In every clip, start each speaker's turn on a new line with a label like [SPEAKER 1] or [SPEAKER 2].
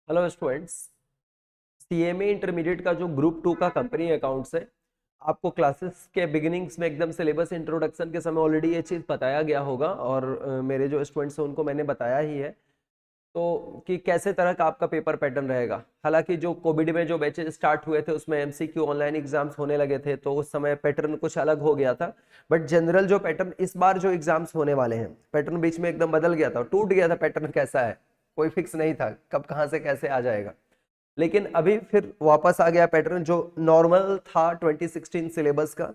[SPEAKER 1] Hello students. CMA intermediate का जो group 2 का कंपनी अकाउंट्स है, आपको क्लासेस के बिगिनिंग्स में एकदम सिलेबस इंट्रोडक्शन के समय ऑलरेडी ये चीज़ बताया गया होगा और मेरे जो स्टूडेंट्स हैं उनको मैंने बताया ही है तो कि कैसे तरह का आपका पेपर पैटर्न रहेगा। हालांकि जो कोविड में जो बैचेज स्टार्ट हुए थे उसमें एमसीक्यू ऑनलाइन एग्जाम्स होने लगे थे तो उस समय पैटर्न कुछ अलग हो गया था। बट जनरल जो पैटर्न इस बार जो एग्जाम्स होने वाले हैं, पैटर्न बीच में एकदम बदल गया था, टूट गया था। पैटर्न कैसा है कोई फिक्स नहीं था, कब कहाँ से कैसे आ जाएगा, लेकिन अभी फिर वापस आ गया पैटर्न जो नॉर्मल था 2016 सिलेबस का।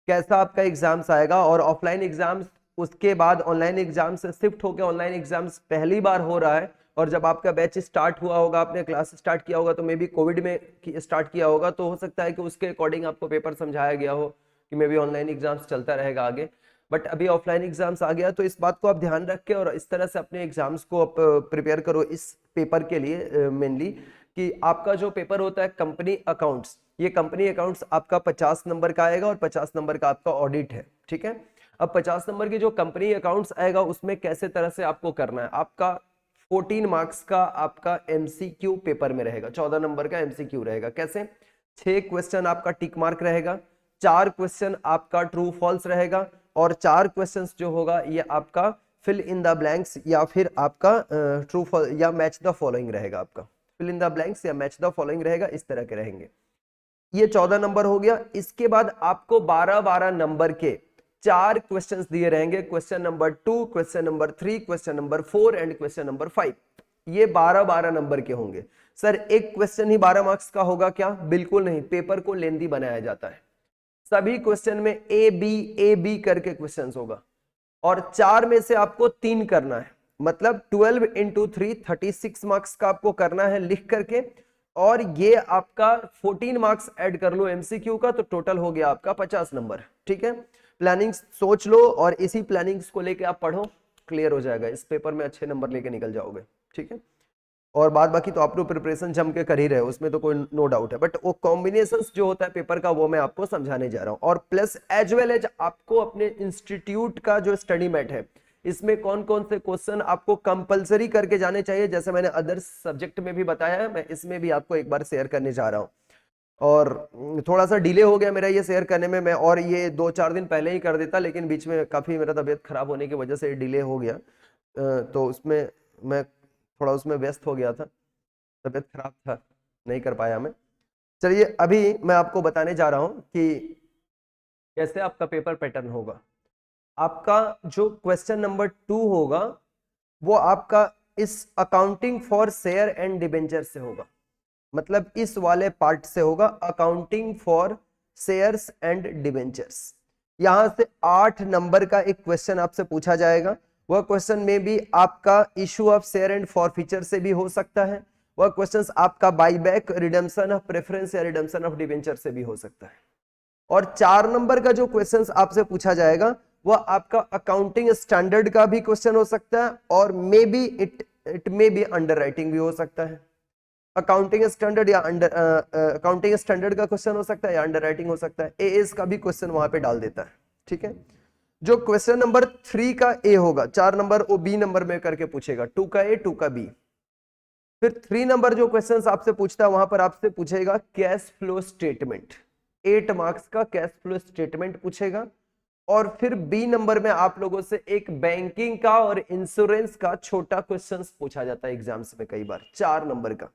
[SPEAKER 1] कैसा आपका एग्जाम्स आएगा और ऑफलाइन एग्जाम्स उसके बाद ऑनलाइन एग्जाम से शिफ्ट होकर ऑनलाइन एग्जाम्स पहली बार हो रहा है। और जब आपका बैच स्टार्ट हुआ होगा, आपने क्लास स्टार्ट किया होगा तो मे बी कोविड में स्टार्ट किया होगा, तो हो सकता है कि उसके अकॉर्डिंग आपको पेपर समझाया गया हो कि मे बी ऑनलाइन एग्जाम्स चलता रहेगा आगे। बट अभी ऑफलाइन एग्जाम्स आ गया तो इस बात को आप ध्यान रख के और इस तरह से अपने एग्जाम्स को आप प्रिपेयर करो इस पेपर के लिए मेनली कि आपका जो पेपर होता है कंपनी अकाउंट्स, ये कंपनी अकाउंट्स आपका 50 नंबर का आएगा और 50 नंबर का आपका ऑडिट है। ठीक है। अब 50 नंबर की जो कंपनी अकाउंट्स आएगा उसमें कैसे तरह से आपको करना है, आपका 14 मार्क्स का आपका एमसीक्यू पेपर में रहेगा, 14 नंबर का एमसीक्यू रहेगा। कैसे? 6 क्वेश्चन आपका टिक मार्क रहेगा, 4 क्वेश्चन आपका ट्रू फॉल्स रहेगा और 4 क्वेश्चन जो होगा ये आपका फिल इन द ब्लैंक्स या फिर आपका ट्रू या मैच द फॉलोइंग रहेगा। आपका फिल इन द ब्लैंक्स या मैच द फॉलोइंग रहेगा, इस तरह के रहेंगे। ये 14 नंबर हो गया। इसके बाद आपको 12-12 नंबर के 4 क्वेश्चंस दिए रहेंगे, question number 2, question number 3, question number 4 and question number 5। ये 12-12 नंबर के होंगे। सर एक क्वेश्चन ही 12 मार्क्स का होगा क्या? बिल्कुल नहीं, पेपर को लेंथी बनाया जाता है। सभी क्वेश्चन में ए बी करके क्वेश्चंस होगा और 4 में से आपको 3 करना है, मतलब 12 इंटू 3 36 मार्क्स का आपको करना है लिख करके। और ये आपका 14 मार्क्स ऐड कर लो एमसीक्यू का, तो टोटल हो गया आपका 50 नंबर। ठीक है। प्लानिंग सोच लो और इसी प्लानिंग्स को लेके आप पढ़ो, क्लियर हो जाएगा। इस पेपर में अच्छे नंबर लेके निकल जाओगे। ठीक है। और बाद बाकी तो आप लोग प्रिपरेशन जम के कर ही रहे हो, उसमें तो कोई नो डाउट है। बट वो कॉम्बिनेशंस जो होता है पेपर का वो मैं आपको समझाने जा रहा हूँ। और प्लस एज वेल एज आपको अपने इंस्टीट्यूट का जो स्टडी मैट है इसमें कौन कौन से क्वेश्चन आपको कंपलसरी करके जाने चाहिए, जैसे मैंने अदर सब्जेक्ट में भी बताया है, मैं इसमें भी आपको एक बार शेयर करने जा रहा हूँ। और थोड़ा सा डिले हो गया मेरा ये शेयर करने में, मैं और ये 2-4 दिन पहले ही कर देता, लेकिन बीच में काफी मेरा तबीयत खराब होने की वजह से डिले हो गया। तो उसमें मैं थोड़ा उसमें व्यस्त हो गया था, तबीयत खराब था, नहीं कर पाया मैं। चलिए अभी मैं आपको बताने जा रहा हूं कि कैसे आपका पेपर पैटर्न होगा। आपका जो क्वेश्चन नंबर 2 होगा वो आपका इस accounting for share and debenture से होगा, मतलब इस वाले पार्ट से होगा, accounting for shares and debentures. यहां से 8 नंबर का एक क्वेश्चन आपसे पूछा जाएगा। वह क्वेश्चन में भी आपका issue of share and forfeiture से भी हो सकता है, वह क्वेश्चन आपका बाईबैक, रिडम्पशन ऑफ प्रेफरेंस या रिडम्पशन ऑफ डिबेंचर से भी हो सकता है। और 4 नंबर का जो क्वेश्चन आपसे पूछा जाएगा वह आपका अकाउंटिंग स्टैंडर्ड का भी क्वेश्चन हो सकता है और may be it may be under writing भी हो सकता है। अकाउंटिंग स्टैंडर्ड या अकाउंटिंग स्टैंडर्ड का क्वेश्चन हो सकता है या अंडर राइटिंग हो सकता है। एएस का भी क्वेश्चन वहां पे डाल देता है। ठीक है। जो क्वेश्चन नंबर 3 का ए होगा, 4 नंबर वो बी नंबर में करके पूछेगा, 2 का ए 2 का बी। फिर 3 नंबर जो क्वेश्चन आपसे पूछता है वहां पर आपसे पूछेगा कैश फ्लो स्टेटमेंट, 8 मार्क्स का कैश फ्लो स्टेटमेंट पूछेगा। और फिर बी नंबर में आप लोगों से एक बैंकिंग का और इंश्योरेंस का छोटा क्वेश्चन पूछा जाता है एग्जाम्स में कई बार, 4 नंबर का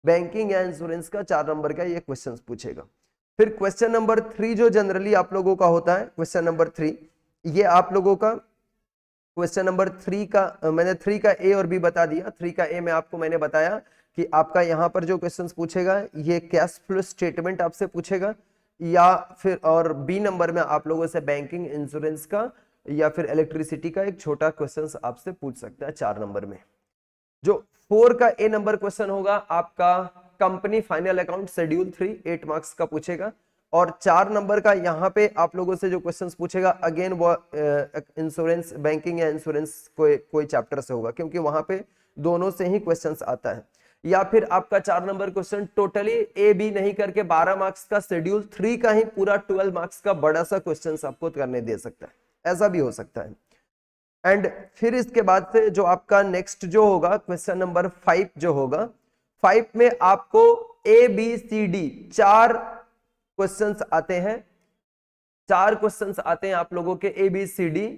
[SPEAKER 1] बैंकिंग या इंश्योरेंस का 4 नंबर का ये क्वेश्चन पूछेगा। फिर क्वेश्चन नंबर 3 जो जनरली आप लोगों का होता है, क्वेश्चन नंबर 3 ये आप लोगों का क्वेश्चन नंबर 3 का मैंने 3 का ए और बी बता दिया। 3 का ए में आपको मैंने बताया कि आपका यहां पर जो क्वेश्चंस पूछेगा ये कैश फ्लो स्टेटमेंट आपसे पूछेगा, या फिर और बी नंबर में आप लोगों से बैंकिंग, इंश्योरेंस का या फिर इलेक्ट्रिसिटी का एक छोटा क्वेश्चन आपसे पूछ सकता है 4 नंबर में। जो 4 का ए नंबर क्वेश्चन होगा आपका company final account schedule 3, 8 marks का पूछेगा। और 4 नंबर का यहाँ पे आप लोगों से जो क्वेश्चंस पूछेगा अगेन वो इंश्योरेंस, बैंकिंग या इंश्योरेंस कोई चैप्टर से होगा, क्योंकि वहां पे दोनों से ही क्वेश्चंस आता है। या फिर आपका 4 number question totally A B नहीं करके 12 मार्क्स का शेड्यूल 3 का ही पूरा 12 मार्क्स का बड़ा सा क्वेश्चन आपको करने दे सकता है, ऐसा भी हो सकता है। एंड फिर इसके बाद से जो आपका नेक्स्ट जो होगा क्वेश्चन नंबर 5 जो होगा 5 में आपको ABCD 4 क्वेश्चंस आते हैं, 4 क्वेश्चंस आते हैं आप लोगों के ABCD,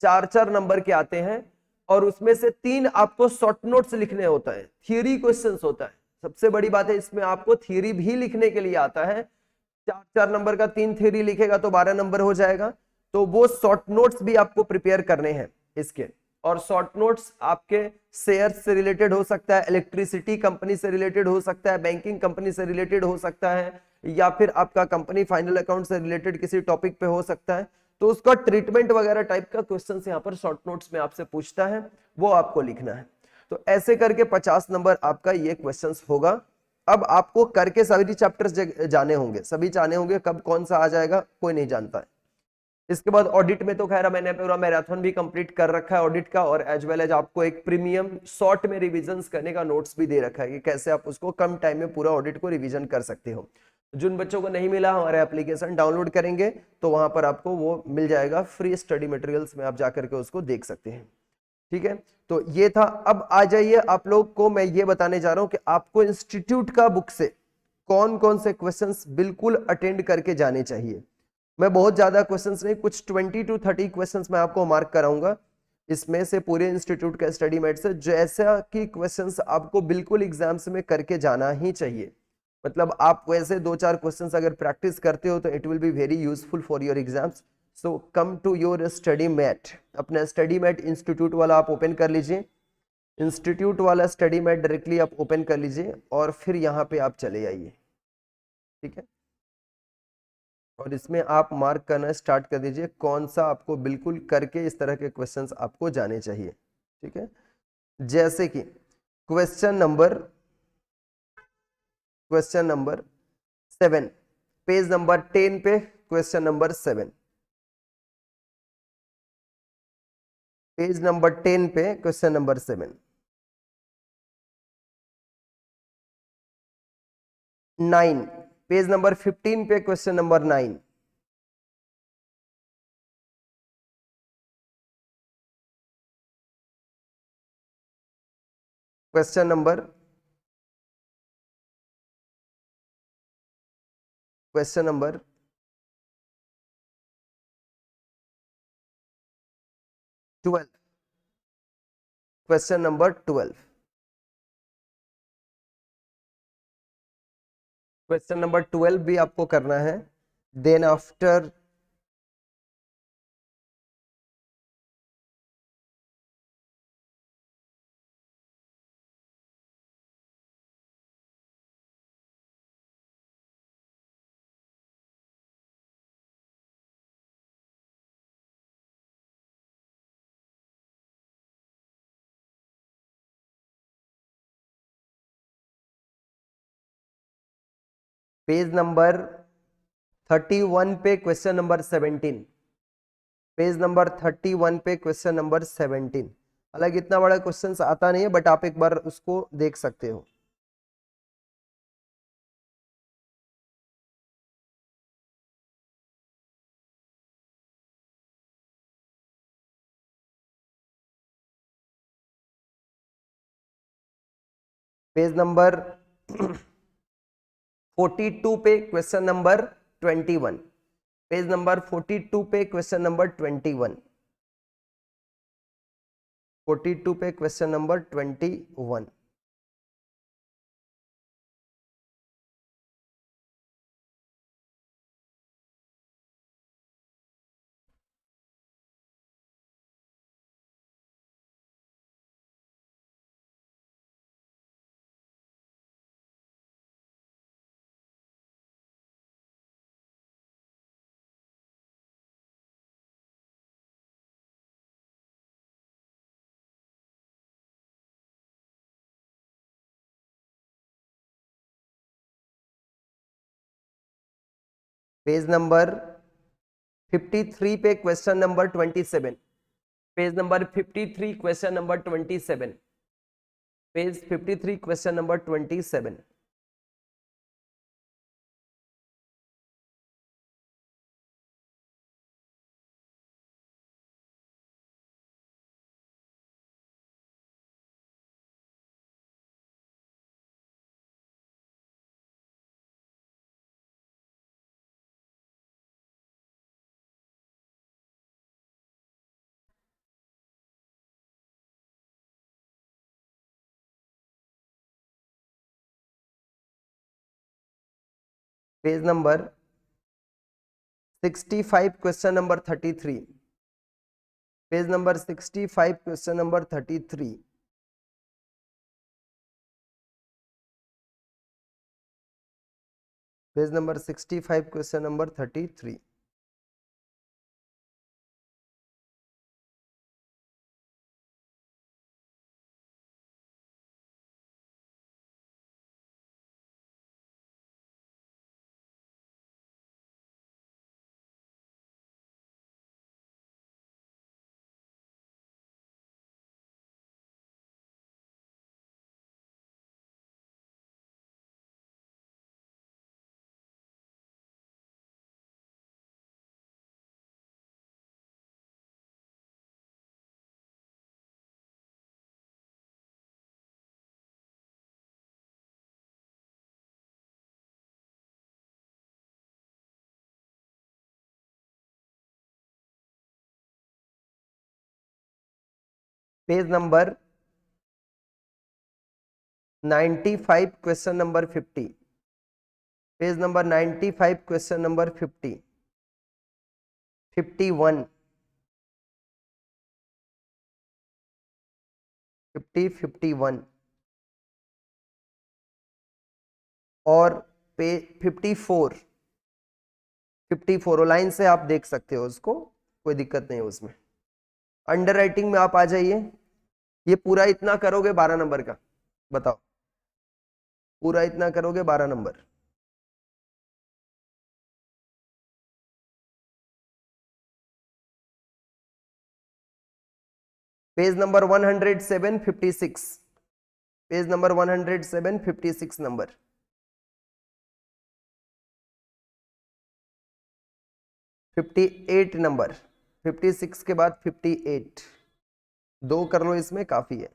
[SPEAKER 1] 4 नंबर के आते हैं, और उसमें से 3 आपको शॉर्ट नोट्स लिखने होता है, थियरी क्वेश्चंस होता है। सबसे बड़ी बात है इसमें आपको थियरी भी लिखने के लिए आता है। 4 नंबर का 3 थियरी लिखेगा तो 12 नंबर हो जाएगा। तो वो शॉर्ट नोट्स भी आपको प्रिपेयर करने हैं इसके। और शॉर्ट नोट्स आपके शेयर्स से रिलेटेड हो सकता है, इलेक्ट्रिसिटी कंपनी से रिलेटेड हो सकता है, बैंकिंग कंपनी से रिलेटेड हो सकता है, या फिर आपका कंपनी फाइनल अकाउंट से रिलेटेड किसी टॉपिक पे हो सकता है। तो उसका ट्रीटमेंट वगैरह टाइप का क्वेश्चन यहाँ पर शॉर्ट नोट्स में आपसे पूछता है, वो आपको लिखना है। तो ऐसे करके 50 नंबर आपका ये क्वेश्चन होगा। अब आपको करके सभी चैप्टर्स जाने होंगे, सभी जाने होंगे, कब कौन सा आ जाएगा कोई नहीं जानता है। इसके बाद ऑडिट में तो खैर मैंने पूरा मैराथन भी कंप्लीट कर रखा है ऑडिट का, और एज वेल एज आपको एक प्रीमियम शॉर्ट में रिवीजन करने का नोट्स भी दे रखा है कि कैसे आप उसको कम टाइम में पूरा ऑडिट को रिवीजन कर सकते हो। जिन बच्चों को नहीं मिला, हमारे एप्लीकेशन डाउनलोड करेंगे तो वहां पर आपको वो मिल जाएगा फ्री स्टडी मटेरियल्स में, आप जाकर के उसको देख सकते हैं। ठीक है, तो ये था। अब आ जाइए आप लोग को मैं ये बताने जा रहा हूं कि आपको इंस्टीट्यूट का बुक से कौन कौन से क्वेश्चंस बिल्कुल अटेंड करके जाने चाहिए। मैं बहुत ज्यादा क्वेश्चंस नहीं, कुछ 20 to 30 क्वेश्चंस मैं आपको मार्क कराऊंगा इसमें से, पूरे इंस्टीट्यूट का स्टडी मेट से, जैसा कि क्वेश्चंस आपको बिल्कुल एग्जाम्स में करके जाना ही चाहिए। मतलब आप वैसे 2-4 क्वेश्चंस अगर प्रैक्टिस करते हो तो it will be very useful for your exams. So come to your study mat, अपना स्टडी मैट इंस्टीट्यूट वाला आप ओपन कर लीजिए, इंस्टीट्यूट वाला स्टडी मैट डायरेक्टली आप ओपन कर लीजिए और फिर यहाँ पे आप चले आइए। ठीक है, और इसमें आप मार्क करना स्टार्ट कर दीजिए कौन सा आपको बिल्कुल करके इस तरह के क्वेश्चंस आपको जाने चाहिए। ठीक है, जैसे कि क्वेश्चन नंबर 7, पेज नंबर 10 पे क्वेश्चन नंबर 7, पेज नंबर 10 पे क्वेश्चन नंबर 7। 9, पेज नंबर 15 पे question number 9। Question number 12, question number 12, question number 12 भी आपको करना है। देन आफ्टर पेज नंबर 31 पे क्वेश्चन नंबर 17, पेज नंबर 31 पे क्वेश्चन नंबर 17। हालांकि इतना बड़ा क्वेश्चन आता नहीं है बट आप एक बार उसको देख सकते हो। पेज नंबर 42 पे क्वेश्चन नंबर 21, पेज नंबर 42 पे क्वेश्चन नंबर 21, 42 पे क्वेश्चन नंबर 21। पेज नंबर 53 पे question number 27, page number 53 question number 27, page 53 question number 27। Page number 65 question number 33। Page number 65 question number 33। Page number 65 question number 33। Page number 95 question number 50। Page number 95 question number 50। 51 50 51 और पे 54 54 line से आप देख सकते हो उसको, कोई दिक्कत नहीं है उसमें। अंडर राइटिंग में आप आ जाइए। ये पूरा इतना करोगे 12 नंबर का, बताओ पूरा इतना करोगे 12 number. Page number 107 56। Page number 107 56 number. 58 number. 56 के बाद 58, दो कर लो इसमें काफी है।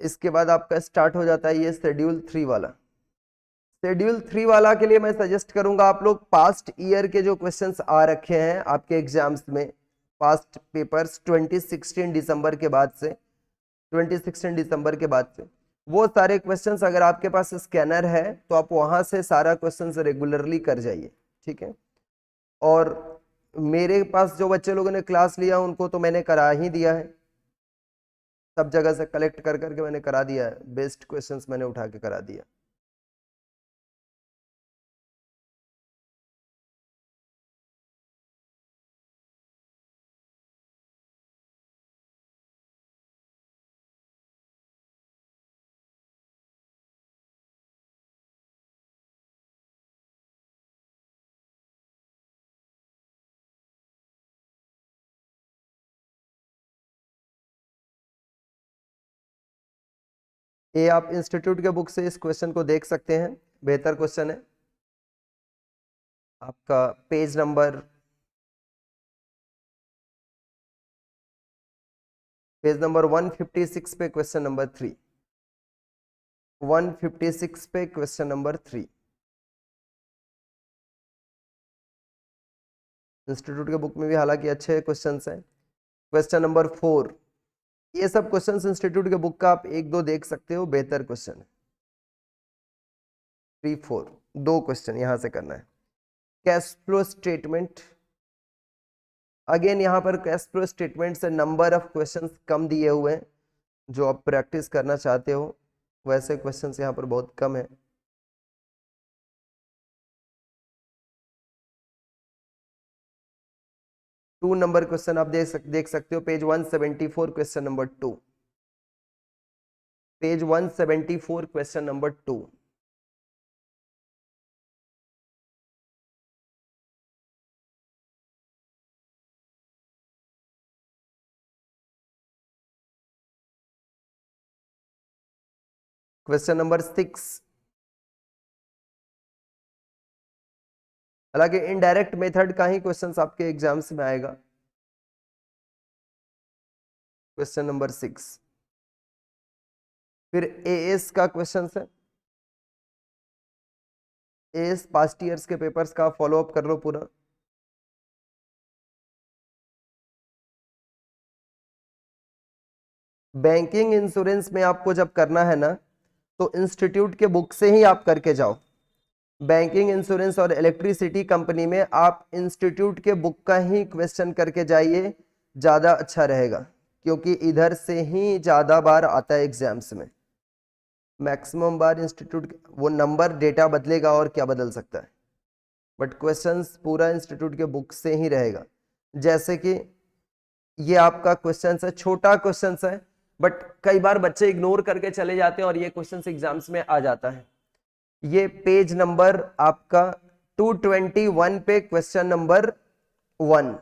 [SPEAKER 1] इसके बाद आपका स्टार्ट हो जाता है ये शेड्यूल 3 वाला। शेड्यूल 3 वाला के लिए मैं सजेस्ट करूंगा आप लोग पास्ट ईयर के जो क्वेश्चंस आ रखे हैं आपके एग्जाम्स में, पास्ट पेपर्स 2016 दिसंबर के बाद से, 2016 दिसंबर के बाद से वो सारे क्वेश्चंस अगर आपके पास स्कैनर है तो आप वहां से सारा क्वेश्चंस रेगुलरली कर जाइए, ठीक है। और मेरे पास जो बच्चे लोगों ने क्लास लिया उनको तो मैंने करा ही दिया है, सब जगह से कलेक्ट कर करके मैंने करा दिया है, बेस्ट क्वेश्चंस मैंने उठा के करा दिया। ये आप इंस्टीट्यूट के बुक से इस क्वेश्चन को देख सकते हैं, बेहतर क्वेश्चन है। आपका पेज नंबर, पेज नंबर 156 पे क्वेश्चन नंबर 3। 156 पे क्वेश्चन नंबर 3। इंस्टीट्यूट के बुक में भी हालांकि अच्छे क्वेश्चंस हैं। क्वेश्चन नंबर 4, ये सब क्वेश्चंस इंस्टीट्यूट के बुक का आप एक दो देख सकते हो, बेहतर क्वेश्चन है। 3 4 दो क्वेश्चन यहां से करना है। कैश फ्लो स्टेटमेंट, अगेन यहाँ पर कैश फ्लो स्टेटमेंट से नंबर ऑफ क्वेश्चंस कम दिए हुए हैं, जो आप प्रैक्टिस करना चाहते हो वैसे क्वेश्चंस यहाँ पर बहुत कम है। टू नंबर क्वेश्चन आप देख सकते हो, page 174 question number 2। Page 174 question number 2। Question number 6, हालांकि इनडायरेक्ट मेथड का ही क्वेश्चंस आपके एग्जाम्स में आएगा। क्वेश्चन नंबर 6, फिर एएस का क्वेश्चन है। एएस पास्ट ईयर्स के पेपर्स का फॉलो अप कर लो पूरा। बैंकिंग इंश्योरेंस में आपको जब करना है ना, तो इंस्टीट्यूट के बुक से ही आप करके जाओ। बैंकिंग इंश्योरेंस और इलेक्ट्रिसिटी कंपनी में आप इंस्टीट्यूट के बुक का ही क्वेश्चन करके जाइए, ज़्यादा अच्छा रहेगा, क्योंकि इधर से ही ज़्यादा बार आता है एग्जाम्स में। मैक्सिमम बार इंस्टीट्यूट, वो नंबर डेटा बदलेगा और क्या बदल सकता है, बट क्वेश्चंस पूरा इंस्टीट्यूट के बुक से ही रहेगा। जैसे कि ये आपका क्वेश्चन है, छोटा क्वेश्चन है, बट कई बार बच्चे इग्नोर करके चले जाते हैं और ये क्वेश्चन एग्जाम्स में आ जाता है। ये पेज नंबर आपका 221 पे क्वेश्चन नंबर 1,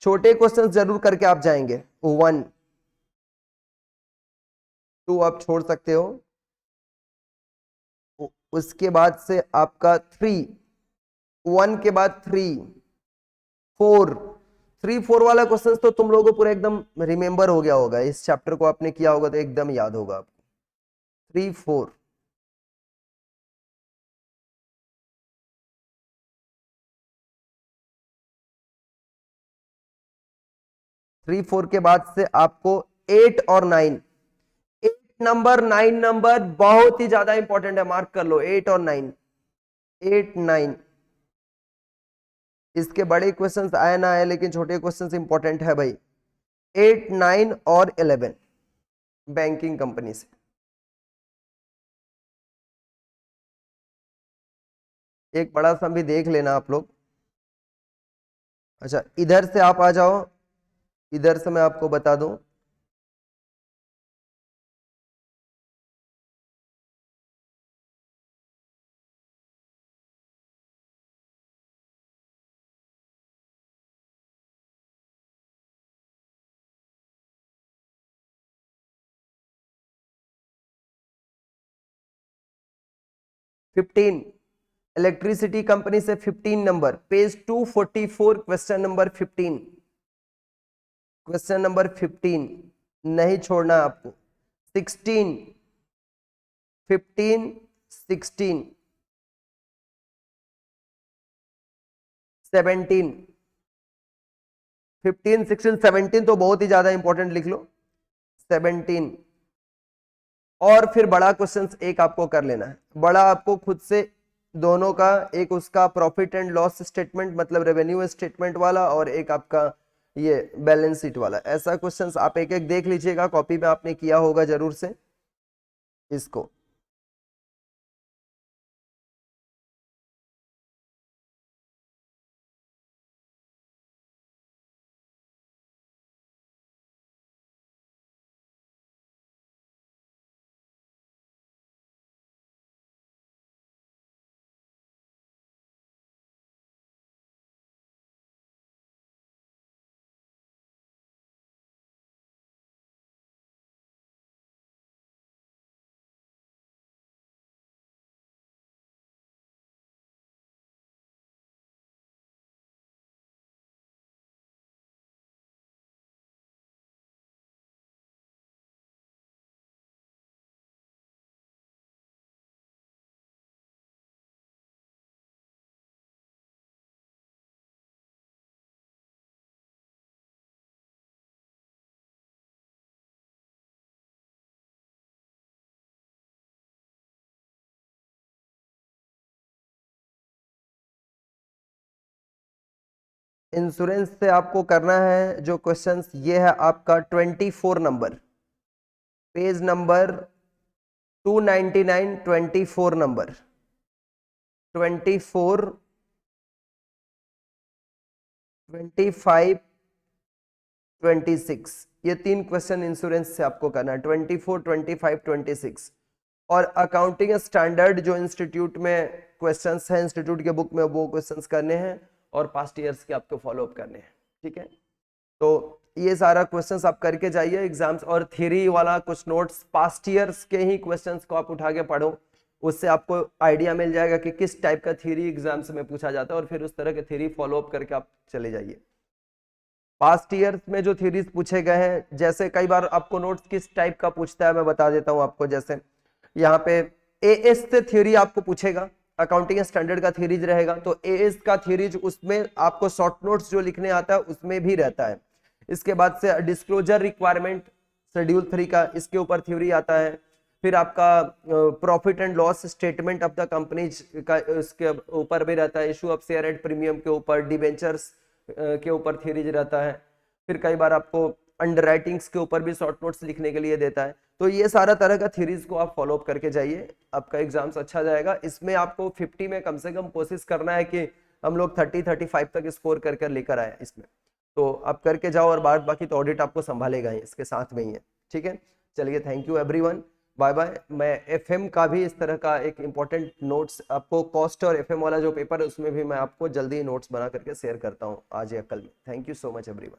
[SPEAKER 1] छोटे क्वेश्चंस जरूर करके आप जाएंगे। 1 2 आप छोड़ सकते हो। उसके बाद से आपका 3, 1 के बाद 3 4, 3 4 वाला क्वेश्चन तो तुम लोगों को पूरा एकदम रिमेंबर हो गया होगा, इस चैप्टर को आपने किया होगा तो एकदम याद होगा आपको। 3 4 3 4 के बाद से आपको 8 और 9, 8 नंबर 9 नंबर बहुत ही ज्यादा इंपॉर्टेंट है, मार्क कर लो 8 और 9, 8 9। इसके बड़े क्वेश्चंस आए ना आए, लेकिन छोटे क्वेश्चंस इंपॉर्टेंट है भाई। 8 9 और 11 बैंकिंग कंपनी से। एक बड़ा सा भी देख लेना आप लोग। अच्छा, इधर से आप आ जाओ, इधर से मैं आपको बता दूं। फिफ्टीन, इलेक्ट्रिसिटी कंपनी से 15 number, page 244, question number 15, question number 15 नहीं छोड़ना आपको। 16 15 16 17, 15 16 17 तो बहुत ही ज्यादा इंपॉर्टेंट, लिख लो 17। और फिर बड़ा क्वेश्चन एक आपको कर लेना है, बड़ा आपको खुद से दोनों का, एक उसका प्रॉफिट एंड लॉस स्टेटमेंट मतलब रेवेन्यू स्टेटमेंट वाला, और एक आपका ये बैलेंस शीट वाला। ऐसा क्वेश्चंस आप एक एक देख लीजिएगा, कॉपी में आपने किया होगा जरूर से इसको। इंश्योरेंस से आपको करना है जो क्वेश्चंस, ये है आपका 24 नंबर, पेज नंबर 299, 24 नंबर, 24 25 26, ये 3 क्वेश्चन इंश्योरेंस से आपको करना है। 24 25 26। और अकाउंटिंग स्टैंडर्ड जो इंस्टीट्यूट में क्वेश्चंस हैं इंस्टीट्यूट के बुक में, वो क्वेश्चंस करने हैं और पास्ट ईयर्स के आपको फॉलो अप करने हैं। ठीक है, तो ये सारा क्वेश्चंस आप करके जाइए एग्जाम्स। और थ्योरी वाला कुछ नोट्स पास्ट ईयर्स के ही क्वेश्चंस को आप उठा के पढ़ो, उससे आपको आइडिया मिल जाएगा कि किस टाइप का थ्योरी एग्जाम्स में पूछा जाता है, और फिर उस तरह के थ्योरी फॉलो अप करके आप चले जाइए। पास्ट ईयर्स में जो थ्योरीज पूछे गए हैं, जैसे कई बार आपको नोट्स किस टाइप का पूछता है मैं बता देता हूं आपको। जैसे यहाँ पे एएस से थ्योरी आपको पूछेगा, अकाउंटिंग स्टैंडर्ड का थ्योरीज रहेगा, तो एएस का थ्योरीज उसमें आपको शॉर्ट नोट्स जो लिखने आता है उसमें भी रहता है। इसके बाद से डिस्क्लोजर रिक्वायरमेंट, शेड्यूल 3 का इसके ऊपर थ्योरी आता है। फिर आपका profit and loss statement of the company का इसके ऊपर भी रहता है। Issue of share at premium के ऊपर, डिबेंचर्स के ऊपर थ्योरीज रहता है। फिर कई बार आपको अंडरराइटिंग्स के ऊपर भी शॉर्ट नोट्स लिखने के लिए देता है। तो ये सारा तरह का थ्योरीज को आप फॉलो अप करके जाइए, आपका एग्जाम्स अच्छा जाएगा। इसमें आपको 50 में कम से कम कोशिश करना है कि हम लोग 30-35 तक स्कोर कर कर लेकर आए इसमें। तो आप करके जाओ, और बाद बाकी तो ऑडिट आपको संभालेगा ही, इसके साथ में ही है। ठीक है, चलिए, thank you everyone, bye bye. मैं एफएम का भी इस तरह का एक इंपॉर्टेंट नोट्स आपको, कॉस्ट और एफएम वाला जो पेपर है उसमें भी मैं आपको जल्दी नोट्स बना करके शेयर करता हूँ आज या कल में। Thank you so much everyone.